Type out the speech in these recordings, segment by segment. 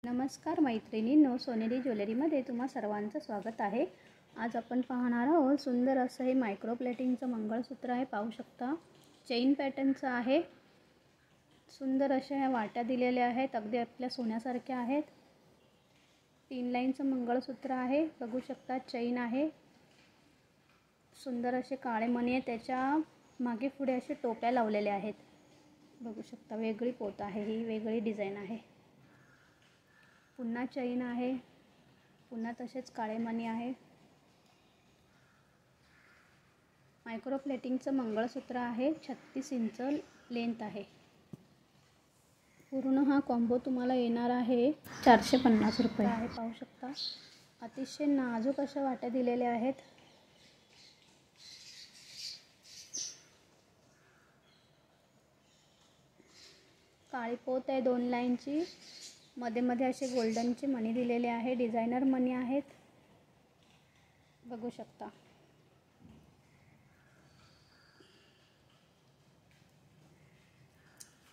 नमस्कार मैत्रिणींनो, सोनेरी ज्वेलरीमध्ये तुम्हा सर्वांचं स्वागत आहे। आज आपण पाहणार आहोत सुंदर असं हे मायक्रो प्लेटिंगचं मंगळसूत्र आहे। पाहू शकता चेन पॅटर्नचं आहे। सुंदर अशा ह्या वाट्या दिलेल्या आहेत, अगदी आपल्या सोन्यासारख्या आहेत। 3 लाईनचं मंगळसूत्र आहे, बघू शकता चेन आहे। सुंदर असे काळे मणी आहेत, त्याच्या मागे पुढे असे टोप्या लावलेल्या आहेत। बघू शकता वेगळी पोत आहे, ही वेगळी डिझाइन आहे। पुन्हा चेन आहे, पुन्हा तसेच काळे मणी आहे। मायक्रो प्लेटिंगचं मंगळसूत्र आहे, 36 इंच लेंथ आहे। पूर्ण हा कॉम्बो तुम्हाला येणार आहे 450 रुपये आहे। पाहू शकता अतिशय नाजूक अशा वाट्या दिलेल्या आहेत। काळी पोत आहे 2 लाईनची, मध्ये मध्ये असे गोल्डनचे मणी दिलेले आहे, डिझायनर मणी आहेत, बघू शकता।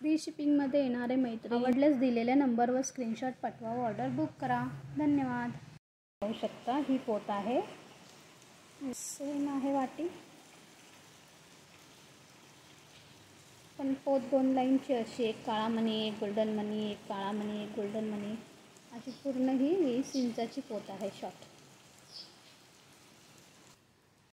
फ्री शिपिंगमध्ये येणारे मैत्रिणी आवडल्यास दिलेल्या नंबरवर स्क्रीनशॉट पाठवा, ऑर्डर बुक करा। धन्यवाद। पाहू शकता ही पोत आहे, सेम आहे वाटी, पण पोत 2 लाईनची अशी, एक काळा मणी, एक गोल्डन मणी, एक काळा मणी, एक गोल्डन मणी, अशी पूर्ण ही 20 इंचाची पोत आहे शॉर्ट।